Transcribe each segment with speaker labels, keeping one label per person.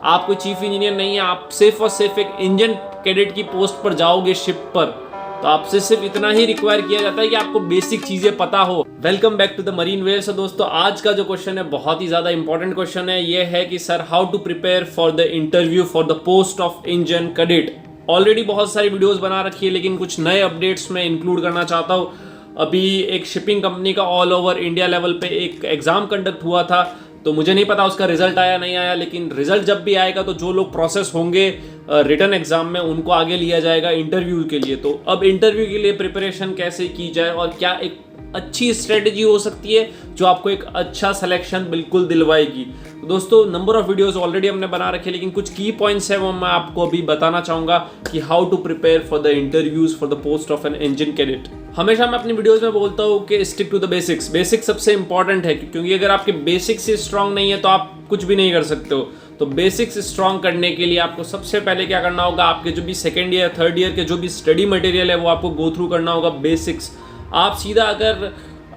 Speaker 1: आप कोई chief engineer नहीं है, आप सिर्फ और सिर्फ एक इंजन कैडेट की पोस्ट पर जाओगे शिप पर, तो आपसे सिर्फ इतना ही रिक्वायर किया जाता है कि आपको बेसिक चीजें पता हो। Welcome back to the marine well. So दोस्तों, आज का जो क्वेश्चन है बहुत ही ज्यादा इंपॉर्टेंट क्वेश्चन है। ये है कि sir, how to prepare for the interview for the post of engine cadet. Already बहुत सारी वीडियोस बना रखी है, लेकिन कुछ नए अपडेट्स में इंक्लूड करना चाहता हूँ। अभी एक शिपिंग कंपनी का ऑल ओवर इंडिया लेवल पे एक एग्जाम कंडक्ट हुआ था, तो मुझे नहीं पता उसका रिजल्ट आया नहीं आया, लेकिन रिजल्ट जब भी आएगा तो जो लोग प्रोसेस होंगे रिटन एग्जाम में उनको आगे लिया जाएगा इंटरव्यू के लिए। तो अब इंटरव्यू के लिए प्रिपरेशन कैसे की जाए और क्या एक अच्छी स्ट्रेटेजी हो सकती है जो आपको एक अच्छा सिलेक्शन बिल्कुल दिलवाएगी। तो दोस्तों, नंबर ऑफ वीडियोस ऑलरेडी हमने बना रखे, लेकिन कुछ की पॉइंट्स है वो मैं आपको अभी बताना चाहूंगा कि how to prepare for the interviews for the post of an engine cadet. हमेशा मैं अपनी वीडियोस में बोलता हूँ कि stick to the basics. Basics सबसे इंपॉर्टेंट है, क्योंकि अगर आपके बेसिक्स ही स्ट्रांग नहीं है तो आप कुछ भी नहीं कर सकते हो। तो बेसिक्स स्ट्रांग करने के लिए आपको सबसे पहले क्या करना होगा, आपके जो भी सेकेंड ईयर थर्ड ईयर के जो भी स्टडी मटेरियल है वो आपको गो थ्रू करना होगा बेसिक्स। आप सीधा अगर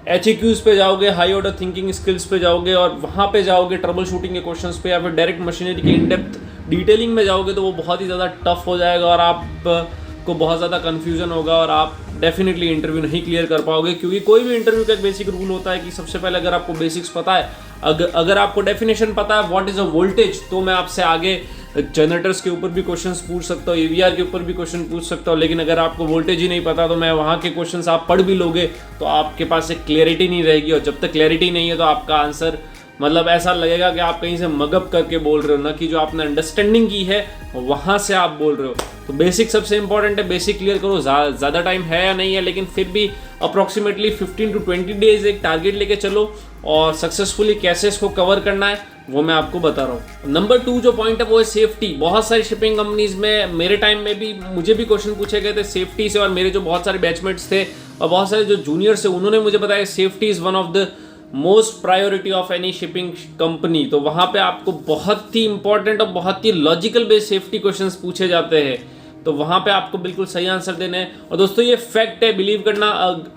Speaker 1: HAQs पे जाओगे, हाई ऑर्डर थिंकिंग स्किल्स पे जाओगे और वहाँ पे जाओगे ट्रबल शूटिंग के क्वेश्चंस पे, या फिर डायरेक्ट मशीनरी के इन डेप्थ डिटेलिंग में जाओगे, तो वो बहुत ही ज़्यादा टफ हो जाएगा और आपको बहुत ज़्यादा कन्फ्यूजन होगा और आप डेफिनेटली इंटरव्यू नहीं क्लियर कर पाओगे। क्योंकि कोई भी इंटरव्यू का एक बेसिक रूल होता है कि सबसे पहले अगर आपको बेसिक्स पता है, अगर आपको डेफिनेशन पता है व्हाट इज़ अ वोल्टेज, तो मैं आपसे आगे जनरेटर्स के ऊपर भी क्वेश्चंस पूछ सकता हूँ, AVR के ऊपर भी क्वेश्चन पूछ सकता हूँ। लेकिन अगर आपको वोल्टेज ही नहीं पता तो मैं वहाँ के क्वेश्चंस आप पढ़ भी लोगे तो आपके पास एक क्लैरिटी नहीं रहेगी, और जब तक क्लैरिटी नहीं है तो आपका आंसर मतलब ऐसा लगेगा कि आप कहीं से मगअप करके बोल रहे हो, ना कि जो आपने अंडरस्टैंडिंग की है वहाँ से आप बोल रहे हो। तो बेसिक सबसे इंपॉर्टेंट है, बेसिक क्लियर करो। ज़्यादा टाइम है या नहीं है, लेकिन फिर भी अप्रॉक्सीमेटली 15 to 20 डेज एक टारगेट लेके चलो, और सक्सेसफुली कैसे इसको कवर करना है वो मैं आपको बता रहा हूँ। नंबर 2 जो पॉइंट है वो है सेफ्टी। बहुत सारी शिपिंग कंपनीज में मेरे टाइम में भी मुझे भी क्वेश्चन पूछे गए थे सेफ्टी से, और मेरे जो बहुत सारे बैचमेट्स थे और बहुत सारे जो जूनियर्स थे उन्होंने मुझे बताया safety is one of the most priority of any shipping company. तो वहाँ पे आपको बहुत ही इंपॉर्टेंट और बहुत ही लॉजिकल बेस्ड सेफ्टी क्वेश्चंस पूछे जाते हैं, तो वहाँ पे आपको बिल्कुल सही आंसर देने हैं। और दोस्तों, ये फैक्ट है, बिलीव करना।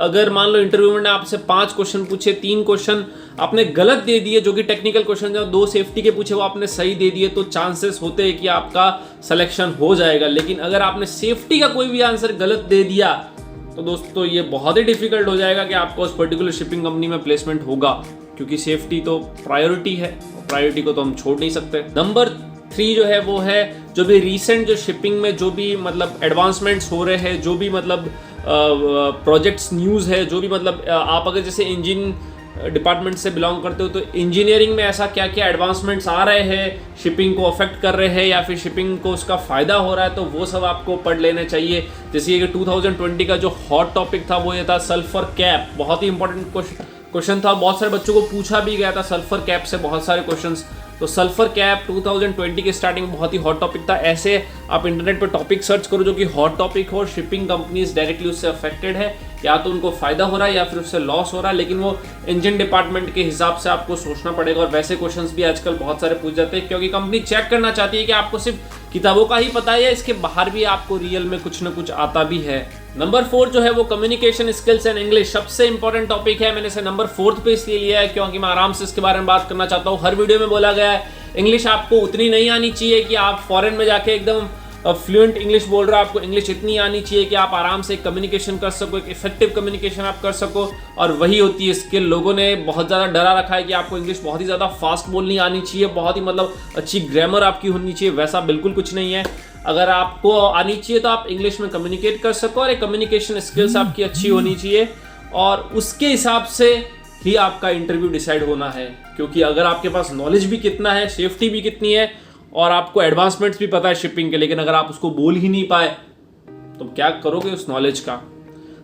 Speaker 1: अगर मान लो इंटरव्यू में आपसे 5 क्वेश्चन पूछे, 3 क्वेश्चन आपने गलत दे दिए जो कि टेक्निकल क्वेश्चन है, 2 सेफ्टी के पूछे वो आपने सही दे दिए, तो चांसेस होते हैं कि आपका सिलेक्शन हो जाएगा। लेकिन अगर आपने सेफ्टी का कोई भी आंसर गलत दे दिया तो दोस्तों ये बहुत ही डिफिकल्ट हो जाएगा कि आपको उस पर्टिकुलर शिपिंग कंपनी में प्लेसमेंट होगा, क्योंकि सेफ्टी तो प्रायोरिटी है, प्रायोरिटी को तो हम छोड़ नहीं सकते। नंबर 3 जो है वो है जो भी रिसेंट जो शिपिंग में जो भी मतलब एडवांसमेंट्स हो रहे हैं, जो भी मतलब प्रोजेक्ट्स न्यूज़ है, जो भी मतलब आप अगर जैसे इंजन डिपार्टमेंट से बिलोंग करते हो तो इंजीनियरिंग में ऐसा क्या क्या एडवांसमेंट्स आ रहे हैं, शिपिंग को अफेक्ट कर रहे हैं या फिर शिपिंग को उसका फ़ायदा हो रहा है, तो वो सब आपको पढ़ लेने चाहिए। जैसे कि 2020 का जो हॉट टॉपिक था वो ये था सल्फर कैप। बहुत ही इंपॉर्टेंट क्वेश्चन था, बहुत सारे बच्चों को पूछा भी गया था सल्फर कैप से बहुत सारे क्वेश्चंस। तो सल्फर कैप 2020 के स्टार्टिंग में बहुत ही हॉट टॉपिक था। ऐसे आप इंटरनेट पर टॉपिक सर्च करो जो कि हॉट टॉपिक हो और शिपिंग कंपनीज डायरेक्टली उससे अफेक्टेड है, या तो उनको फायदा हो रहा है या फिर उससे लॉस हो रहा है, लेकिन वो इंजन डिपार्टमेंट के हिसाब से आपको सोचना पड़ेगा। और वैसे क्वेश्चंस भी आजकल बहुत सारे पूछ जाते हैं, क्योंकि कंपनी चेक करना चाहती है कि आपको सिर्फ किताबों का ही पता है या इसके बाहर भी आपको रियल में कुछ ना कुछ आता भी है। नंबर 4 जो है वो कम्युनिकेशन स्किल्स एंड इंग्लिश। सबसे इंपॉर्टेंट टॉपिक है, मैंने इसे नंबर 4 पे इसलिए लिया है क्योंकि मैं आराम से इसके बारे में बात करना चाहता हूँ। हर वीडियो में बोला गया है इंग्लिश आपको उतनी नहीं आनी चाहिए कि आप फॉरेन में जाके एकदम फ्लुएंट इंग्लिश बोल रहे हो, आपको इंग्लिश इतनी आनी चाहिए कि आप आराम से कम्युनिकेशन कर सको, एक इफेक्टिव कम्युनिकेशन आप कर सको, और वही होती है स्किल। लोगों ने बहुत ज़्यादा डरा रखा है कि आपको इंग्लिश बहुत ही ज़्यादा फास्ट बोलनी आनी चाहिए, बहुत ही मतलब अच्छी ग्रामर आपकी होनी चाहिए। वैसा बिल्कुल कुछ नहीं है। अगर आपको आनी चाहिए तो आप इंग्लिश में कम्युनिकेट कर सको और एक कम्युनिकेशन स्किल्स आपकी अच्छी होनी चाहिए, और उसके हिसाब से ही आपका इंटरव्यू डिसाइड होना है। क्योंकि अगर आपके पास नॉलेज भी कितना है, सेफ्टी भी कितनी है और आपको एडवांसमेंट्स भी पता है शिपिंग के, लेकिन अगर आप उसको बोल ही नहीं पाए तो क्या करोगे उस नॉलेज का।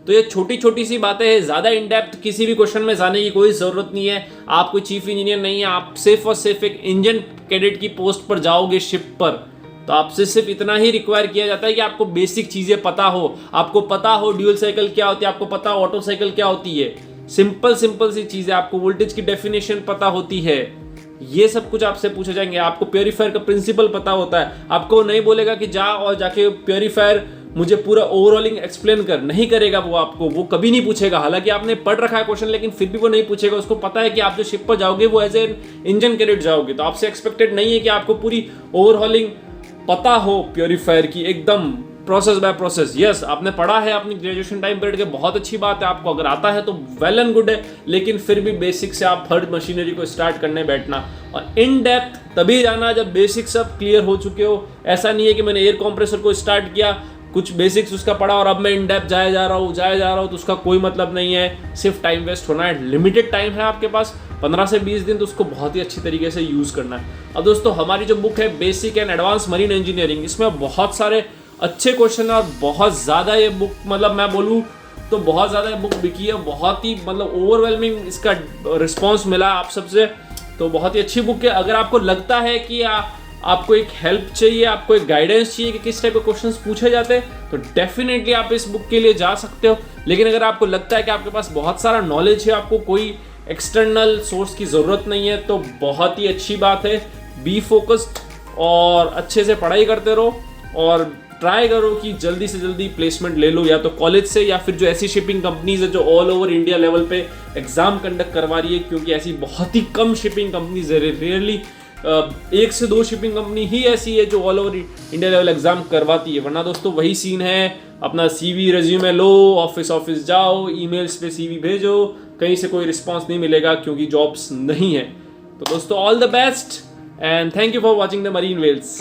Speaker 1: तो ये छोटी छोटी सी बातें हैं, ज़्यादा इन डेप्थ किसी भी क्वेश्चन में जाने की कोई ज़रूरत नहीं है। आप कोई चीफ इंजीनियर नहीं है, आप सिर्फ और सिर्फ एक इंजन कैडेट की पोस्ट पर जाओगे शिप पर, तो आपसे सिर्फ इतना ही रिक्वायर किया जाता है कि आपको बेसिक चीज़ें पता हो। आपको पता हो ड्यूल साइकिल क्या होती है, आपको पता हो ऑटो साइकिल क्या होती है, सिंपल सी चीज़ें, आपको वोल्टेज की डेफिनेशन पता होती है, ये सब कुछ आपसे पूछे जाएंगे। आपको प्योरीफायर का प्रिंसिपल पता होता है, आपको नहीं बोलेगा कि जा और जाके प्योरीफायर मुझे पूरा ओवरऑलिंग एक्सप्लेन कर, नहीं करेगा वो आपको, वो कभी नहीं पूछेगा। हालांकि आपने पढ़ रखा है क्वेश्चन, लेकिन फिर भी वो नहीं पूछेगा। उसको पता है कि आप जो शिप पर जाओगे वो एज ए इंजन कैडेट जाओगे, तो आपसे एक्सपेक्टेड नहीं है कि आपको पूरी ओवरऑलिंग पता हो प्योरीफायर की एकदम प्रोसेस बाय प्रोसेस। यस, आपने पढ़ा है अपनी ग्रेजुएशन टाइम पीरियड के, बहुत अच्छी बात है। आपको अगर आता है तो वेल एंड गुड है, लेकिन फिर भी बेसिक से आप हर मशीनरी को स्टार्ट करने बैठना, और इन डेप्थ तभी जाना जब बेसिक सब क्लियर हो चुके हो। ऐसा नहीं है कि मैंने एयर कंप्रेसर को स्टार्ट किया, कुछ बेसिक्स उसका पढ़ा और अब मैं इन डेप्थ जाया जा रहा हूँ, तो उसका कोई मतलब नहीं है। सिर्फ टाइम वेस्ट होना है। लिमिटेड टाइम है आपके पास, 15 से 20 दिन, तो उसको बहुत ही अच्छी तरीके से यूज करना है। अब दोस्तों, हमारी जो बुक है basic and advance marine engineering, इसमें बहुत सारे अच्छे क्वेश्चन है और बहुत ज़्यादा ये बुक, मतलब मैं बोलूँ तो बहुत ज़्यादा ये बुक बिकी है। बहुत ही मतलब ओवरवेलमिंग इसका रिस्पॉन्स मिला आप सबसे, तो बहुत ही अच्छी बुक है। अगर आपको लगता है कि आपको एक हेल्प चाहिए, आपको एक गाइडेंस चाहिए कि किस टाइप के क्वेश्चंस पूछे जाते हैं, तो डेफिनेटली आप इस बुक के लिए जा सकते हो। लेकिन अगर आपको लगता है कि आपके पास बहुत सारा नॉलेज है, आपको कोई एक्सटर्नल सोर्स की ज़रूरत नहीं है, तो बहुत ही अच्छी बात है। बी फोकस्ड और अच्छे से पढ़ाई करते रहो और ट्राई करो कि जल्दी से जल्दी प्लेसमेंट ले लो, या तो कॉलेज से या फिर जो ऐसी शिपिंग कंपनीज है जो ऑल ओवर इंडिया लेवल पे एग्जाम कंडक्ट करवा रही है, क्योंकि ऐसी बहुत ही कम शिपिंग कंपनीज है। रियरली 1 से 2 शिपिंग कंपनी ही ऐसी है जो all over India level exam करवाती है। वरना दोस्तों वही सीन है, अपना CV रेज्यूमे लो, ऑफिस जाओ, ईमेल्स पे CV भेजो, कहीं से कोई रिस्पॉन्स नहीं मिलेगा क्योंकि जॉब्स नहीं है। तो दोस्तों, all the best and thank you for watching the marine Wales.